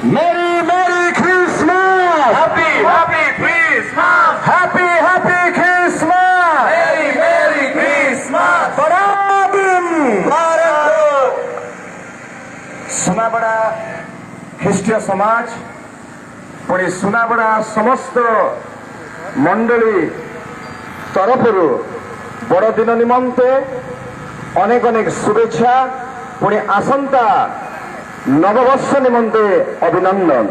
Merry Merry Christmas! Happy Christmas! Happy Christmas! Merry Christmas! बरादिन Bharat सुनाबड़ा ख्रीष्टीय समाज पुणी सुनाबड़ा समस्त मंडली तरफ बड़दिन निमंते अनेक अनेक शुभेच्छा पुणी आसंता नववर्ष निमंते अभिनंदन।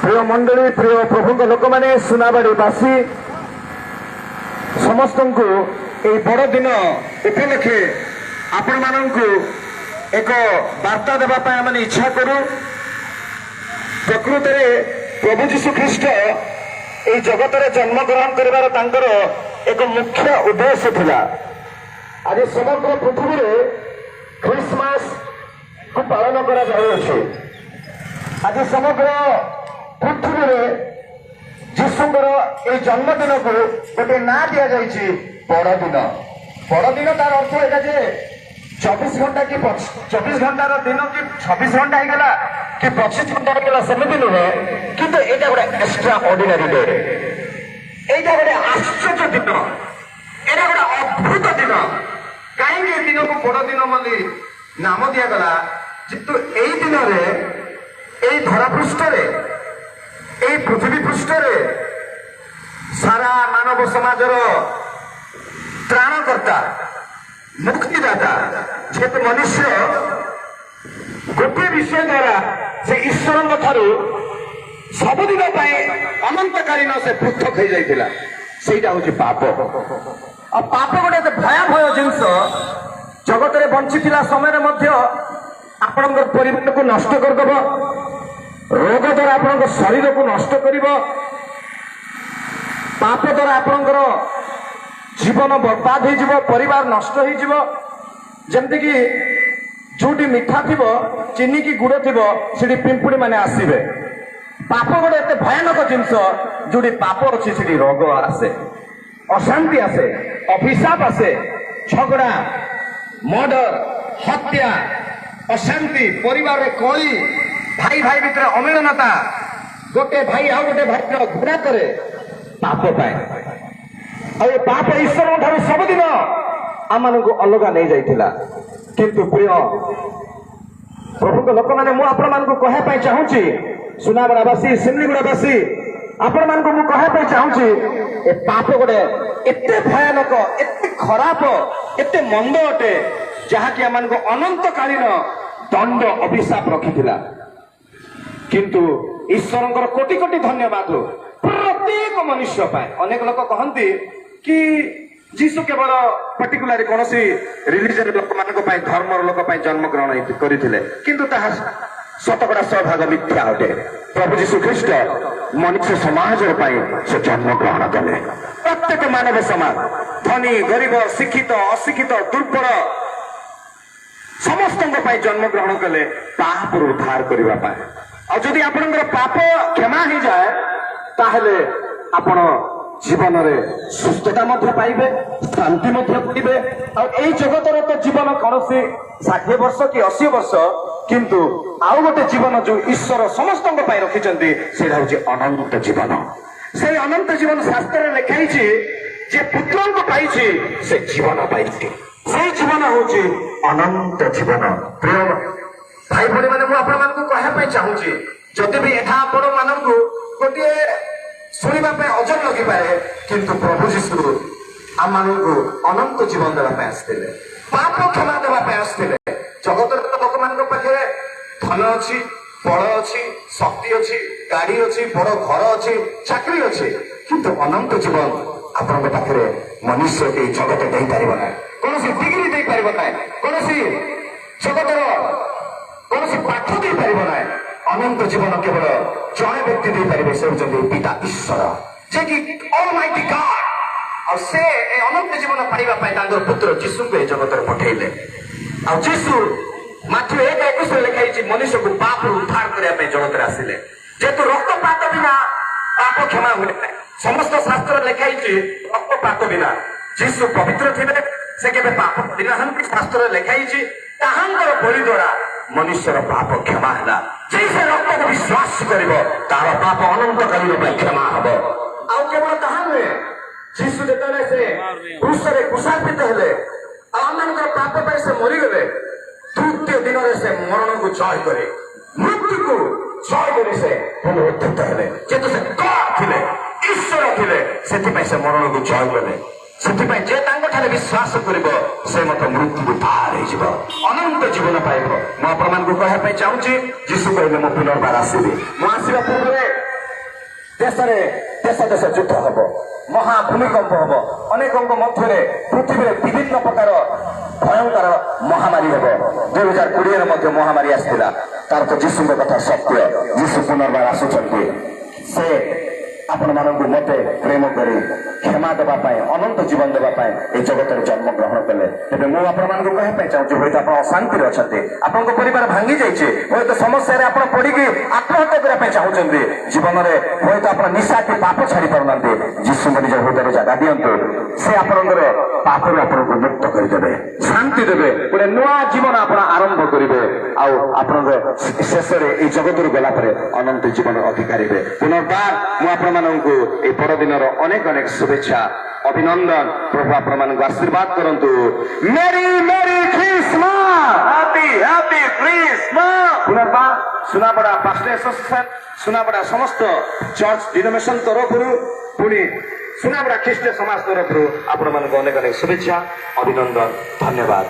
प्रिय मंडली प्रिय प्रभु लोक मैंने सुनाबाड़ीवासी समस्त को यह बड़दिन उपलक्षे आपण मानू एक वार्ता देवाई आम इच्छा करूँ। प्रकृत प्रभु जीशु ख्रीष्ट ये जगत में जन्मग्रहण कर एक मुख्य उद्देश्य थिला। आज समग्र पृथ्वी में क्रिसमस को पालन करा जाउछि। आज समग्र पृथ्वी में जीशुଙ୍କର এই জন্মদিনକୁ ଗୋଟେ ନାଁ ଦିଆଯାଇଛି ବଡ଼ଦିନ। ବଡ଼ଦିନ ତାର ଅର୍ଥ ଏଇଟା ଯେ 24 ଘଣ୍ଟା କି 24 ଘଣ୍ଟାର ଦିନ କି 26 ଘଣ୍ଟା ହେଇଗଲା କି 25 ଘଣ୍ଟା ହେଇଗଲା ସେମିତି ନୁହେଁ, କିନ୍ତୁ ଏଇଟା ଗୋଟେ ଏକ୍ସଟ୍ରା ଅର୍ଡିନାରୀ ଡେ। এইটা ଗୋଟେ ଆଶ୍ଚର୍ଯ୍ୟ ଦିନ, ଏଇଟା ଗୋଟେ ଅଦ୍ଭୁତ ଦିନ। କାହିଁକି ଏ ଦିନକୁ ବଡ଼ ଦିନ ବୋଲି ନାମ ଦିଆଗଲା? ଯେହେତୁ ଏଇ ଦିନରେ এই ଧରା ପୃଷ୍ଠରେ এই ପୃଥିବୀ ପୃଷ୍ଠରେ ସାରା ମାନବ ସମାଜର ତ୍ରାଣକର୍ତ୍ତା ମୁକ୍ତିଦାତା ଯେହେତୁ ମନୁଷ୍ୟ ଗୋଟିଏ ବିଷୟ ଦ୍ୱାରା ସେ ଈଶ୍ୱରଙ୍କ ଠାରୁ ସବୁଦିନ ପାଇଁ ଅନନ୍ତକାଳୀନ ସେ ପୃଥକ ହେଇଯାଇଥିଲା, ସେଇଟା ହଉଛି ପାପ। ଆଉ ପାପ ଗୋଟେ ଏତେ ଭୟାବହ ଜିନିଷ, ଜଗତରେ ବଞ୍ଚିଥିଲା ସମୟରେ ମଧ୍ୟ ଆପଣଙ୍କର ପରିବାରକୁ ନଷ୍ଟ କରିଦେବ, ରୋଗ ଦ୍ୱାରା ଆପଣଙ୍କ ଶରୀରକୁ ନଷ୍ଟ କରିବ, ପାପ ଦ୍ୱାରା ଆପଣଙ୍କର ଜୀବନ ବର୍ବାଦ ହେଇଯିବ, ପରିବାର ନଷ୍ଟ ହେଇଯିବ। ଯେମିତିକି ଯୋଉଠି ମିଠା ଥିବ ଚିନି କି ଗୁଡ଼ ଥିବ ସେଠି ପିମ୍ପୁଡ଼ି ମାନେ ଆସିବେ। ପାପ ଗୋଟେ ଏତେ ଭୟାନକ ଜିନିଷ, ଯୋଉଠି ପାପ ଅଛି ସେଠି ରୋଗ ଆସେ, ଅଶାନ୍ତି ଆସେ, ଅଭିଶାପ ଆସେ, ଝଗଡ଼ା, ମର୍ଡର, ହତ୍ୟା, ଅଶାନ୍ତି, ପରିବାରରେ କଳି, ଭାଇ ଭାଇ ଭିତରେ ଅମିଳନତା, ଗୋଟେ ଭାଇ ଆଉ ଗୋଟେ ଭାଇର ଘୃଣା କରେ ପାପ ପାଇଁ। ଆଉ ଏ ପାପ ଈଶ୍ୱରଙ୍କ ଠାରୁ ସବୁଦିନ ଆମମାନଙ୍କୁ ଅଲଗା ନେଇଯାଇଥିଲା। କିନ୍ତୁ ପ୍ରିୟ ପ୍ରଭୁଙ୍କ ଲୋକମାନେ, ମୁଁ ଆପଣମାନଙ୍କୁ କହିବା ପାଇଁ ଚାହୁଁଛି, ସୁନାବେଡ଼ାବାସୀ, ସିମଲିଗୁଡ଼ାବାସୀ, ଆପଣମାନଙ୍କୁ ମୁଁ କହିବା ପାଇଁ ଚାହୁଁଛି, ଏ ପାପ ଗୋଟେ ଏତେ ଭୟାନକ, ଏତେ ଖରାପ, ଏତେ ମନ୍ଦ ଅଟେ, ଯାହାକି ଆମମାନଙ୍କୁ ଅନନ୍ତକାଳୀନ ଦଣ୍ଡ ଅଭିଶାପ ରଖିଥିଲା। କିନ୍ତୁ ଈଶ୍ୱରଙ୍କର କୋଟି କୋଟି ଧନ୍ୟବାଦ ପ୍ରତ୍ୟେକ ମନୁଷ୍ୟ ପାଇଁ। ଅନେକ ଲୋକ କହନ୍ତି କି ଯୀଶୁ କେବଳ ପର୍ଟିକୁଲାର କୌଣସି ରିଲିଜନ ଲୋକମାନଙ୍କ ପାଇଁ, ଧର୍ମର ଲୋକ ପାଇଁ ଜନ୍ମଗ୍ରହଣ କରିଥିଲେ, କିନ୍ତୁ ତାହା ଶତକଡ଼ା 100% ମିଥ୍ୟା ଅଟେ। ପ୍ରଭୁ ଯୀଶୁ ଖ୍ରୀଷ୍ଟ ମନୁଷ୍ୟ ସମାଜ ପାଇଁ ସେ ଜନ୍ମଗ୍ରହଣ କଲେ। ପ୍ରତ୍ୟେକ ମାନବ ସମାଜ, ଧନୀ ଗରିବ, ଶିକ୍ଷିତ ଅଶିକ୍ଷିତ, ଦୁର୍ବଳ, ସମସ୍ତଙ୍କ ପାଇଁ ଜନ୍ମଗ୍ରହଣ କଲେ ପାପରୁ ଉଦ୍ଧାର କରିବା ପାଇଁ। ଆଉ ଯଦି ଆପଣଙ୍କର ପାପ କ୍ଷମା ହେଇଯାଏ, ତାହେଲେ ଆପଣ ଜୀବନରେ ସୁସ୍ଥତା ମଧ୍ୟ ପାଇବେ, ଶାନ୍ତି ମଧ୍ୟ ପାଇବେ। ଆଉ ଏଇ ଜଗତର ତ ଜୀବନ କୌଣସି 60 ବର୍ଷ କି 80 ବର୍ଷ, କିନ୍ତୁ ଆଉ ଗୋଟେ ଜୀବନ ଯୋଉ ଈଶ୍ୱର ସମସ୍ତଙ୍କ ପାଇଁ ରଖିଛନ୍ତି, ସେଇଟା ହଉଛି ଅନନ୍ତ ଜୀବନ। ସେଇ ଅନନ୍ତ ଜୀବନ ଶାସ୍ତ୍ରରେ ଲେଖା ହେଇଛି, ଯେ ପୁତ୍ରଙ୍କୁ ପାଇଛି ସେ ଜୀବନ ପାଇଛି। ସେଇ ଜୀବନ ହଉଛି ଅନନ୍ତ ଜୀବନ। ପ୍ରିୟ ଭାଇ ଭଉଣୀ ମାନେ, ମୁଁ ଆପଣମାନଙ୍କୁ କହିବା ପାଇଁ ଚାହୁଁଛି, ଯଦି ବି ଏହା ଆପଣ ମାନଙ୍କୁ ଗୋଟିଏ ଶୁଣିବା ପାଇଁ ଅଜବ ଲାଗିପାରେ, କିନ୍ତୁ ପ୍ରଭୁ ଯୀଶୁ ଆମମାନଙ୍କୁ ଅନନ୍ତ ଜୀବନ ଦେବା ପାଇଁ ଆସିଥିଲେ, ପାପ କ୍ଷମା ଦେବା ପାଇଁ ଆସିଥିଲେ। ଜଗତର ଲୋକମାନଙ୍କ ପାଖରେ ଧନ ଅଛି, ବଳ ଅଛି, ଶକ୍ତି ଅଛି, ଗାଡି ଅଛି, ବଡ ଘର ଅଛି, ଚାକିରି ଅଛି, କିନ୍ତୁ ଅନନ୍ତ ଜୀବନ ଆପଣଙ୍କ ପାଖରେ ମନୁଷ୍ୟ ଏଇ ଜଗତ ଦେଇପାରିବ ନାହିଁ। କୌଣସି ଡିଗ୍ରୀ ଦେଇପାରିବ ନାହିଁ, କୌଣସି ଜଗତର କୌଣସି ପାଠ ଦେଇପାରିବ ନାହିଁ। ଅନନ୍ତ ଜୀବନ କେବଳ ଜଣେ ବ୍ୟକ୍ତି ଦେଇପାରିବେ, ସେ ହେଉଛନ୍ତି ପିତା ଈଶ୍ୱର, ଯେ କି ଅଲମାଇଟି ଗଡ୍। ଆଉ ସେ ଏ ଅନନ୍ତ ଜୀବନ ପାଇବା ପାଇଁ ତାଙ୍କର ପୁତ୍ର ଯୀଶୁଙ୍କୁ ଏ ଜଗତରେ ପଠେଇଲେ। ଆଉ ଯୀଶୁ ମାଥିଉ 1:21 ଲେଖା ହେଇଛି, ମନୁଷ୍ୟକୁ ପାପରୁ ଉଦ୍ଧାର କରିବା ପାଇଁ ଜଗତରେ ଆସିଲେ। ଯେହେତୁ ରକ୍ତପାତ ବିନା ପାପ କ୍ଷମା ହୁଏ ନାହିଁ, ସମସ୍ତ ଶାସ୍ତ୍ର ଲେଖା ହେଇଛି ରକ୍ତପାତ ବିନା। ଯୀଶୁ ପବିତ୍ର ଥିଲେ, ସେ କେବେ ପାପ କରିନାହାନ୍ତି। ଶାସ୍ତ୍ରରେ ଲେଖା ହେଇଛି, ତାହାଙ୍କର ବଳି ଦ୍ୱାରା ମନୁଷ୍ୟର ପାପ କ୍ଷମା ହେଲା। ଯେ ସେ ରକ୍ତକୁ ବିଶ୍ୱାସ କରିବ ତାହାର ପାପ ଅନନ୍ତକାଳୀନ ପାଇଁ କ୍ଷମା ହବ। ଆଉ କେବଳ ତାହା ନୁହେଁ, ଯୀଶୁ ଯେତେବେଳେ ସେ କ୍ରୁଶରେ କୁଶାର୍ପିତ ହେଲେ ଆଉ ଆମମାନଙ୍କର ପାପ ପାଇଁ ସେ ମରିଗଲେ, ତୃତୀୟ ଦିନରେ ସେ ମରଣକୁ ଜୟ କରେ, ମୃତ୍ୟୁକୁ ଜୟ କରି ସେ ପୁନରୁତ୍ଥିତ ହେଲେ। ଯେହେତୁ ସେ ଗଡ୍ ଥିଲେ, ଈଶ୍ୱର ଥିଲେ, ସେଥିପାଇଁ ସେ ମରଣକୁ ଜୟ କଲେ। ସେଥିପାଇଁ ଯେ ତାଙ୍କଠାରେ ବିଶ୍ୱାସ କରିବ ସେ ମଧ୍ୟ ମୃତ୍ୟୁକୁ ପାର ହେଇଯିବ, ଅନନ୍ତ ଜୀବନ ପାଇବ। ମୁଁ ଆପଣମାନଙ୍କୁ କହିବା ପାଇଁ ଚାହୁଁଛି, ଯୀଶୁ କହିଲେ ମୁଁ ପୁନର୍ବାର ଆସିବି। ମୁଁ ଆସିବା ପୂର୍ବରେ ଦେଶରେ ଦେଶ ଦେଶ ଯୁଦ୍ଧ ହବ, ମହାଭୂମିକମ୍ପ ହବ, ଅନେକଙ୍କ ମଧ୍ୟରେ ପୃଥିବୀରେ ବିଭିନ୍ନ ପ୍ରକାର ଭୟଙ୍କର ମହାମାରୀ ହେବ। 2020ରେ ମଧ୍ୟ ମହାମାରୀ ଆସିଥିଲା। ତାର ତ ଯୀଶୁଙ୍କ କଥା ସତ୍ୟ। ଯୀଶୁ ପୁନର୍ବାର ଆସୁଛନ୍ତି। ସେ ଆପଣମାନଙ୍କୁ ମତେ ପ୍ରେମ କରି କ୍ଷମା ଦେବା ପାଇଁ, ଅନନ୍ତ ଜୀବନ ଦେବା ପାଇଁ এই ଜଗତରେ ଜନ୍ମ ଗ୍ରହଣ କଲେ। ତେବେ ମୁଁ ଆପଣମାନଙ୍କୁ କହିବା ପାଇଁ ଚାହୁଁଛି, ହୁଏତ ଆପଣ ଅଶାନ୍ତିରେ ଅଛନ୍ତି, ଆପଣଙ୍କ ପରିବାର ଭାଙ୍ଗି ଯାଇଛି, ହୁଏତ ସମସ୍ୟାରେ ଆପଣ ପଡିକି ଆତ୍ମହତ୍ୟା କରିବା ପାଇଁ ଚାହୁଁଛନ୍ତି, ଜୀବନରେ ହୁଏତ ଆପଣ ନିଶା କି ପାପ ଛାଡି ପାରୁନାହାନ୍ତି, ଯୀଶୁଙ୍କ ନିଜ ହୃଦୟରେ ଜାଗା ଦିଅନ୍ତୁ। ସେ ଆପଣଙ୍କର ପାପରୁ ଆପଣଙ୍କୁ ମୁକ୍ତ କରିଦେବେ, ଶାନ୍ତି ଦେବେ, ଗୋଟେ ନୂଆ ଜୀବନ ଆପଣ ଆରମ୍ଭ କରିବେ। ଆଉ ଆପଣଙ୍କ ଶେଷରେ এই ଜଗତରୁ ଗଲା ପରେ ଅନନ୍ତ ଜୀବନ ଅଧିକାରୀ ହେବେ। ପୁନର୍ବାର ମୁଁ ଆପଣମାନଙ୍କୁ এই ବଡ଼ଦିନର ଅନେକ ଅନେକ ଶୁଭେଚ୍ଛା, ଅଭିନନ୍ଦନ। ପ୍ରଭୁ ଆପଣମାନଙ୍କୁ ଆଶୀର୍ବାଦ କରନ୍ତୁ। ମେରି ମେରି ଖ୍ରୀଷ୍ଟମାସ, Happy, happy Christmas. ପୁନର୍ବାର ସୁନାପଡ଼ା ପାଷ୍ଟର ଆସୋସିଏସନ, ସୁନାପଡ଼ା ସମସ୍ତ ଚର୍ଚ୍ଚ ଡିନୋମିନେସନ ତରଫରୁ, ପୁଣି ସୁନାପଡ଼ା ଖ୍ରୀଷ୍ଟ ସମାଜ ତରଫରୁ ଆପଣମାନଙ୍କୁ ଅନେକ ଅନେକ ଶୁଭେଚ୍ଛା, ଅଭିନନ୍ଦନ, ଧନ୍ୟବାଦ।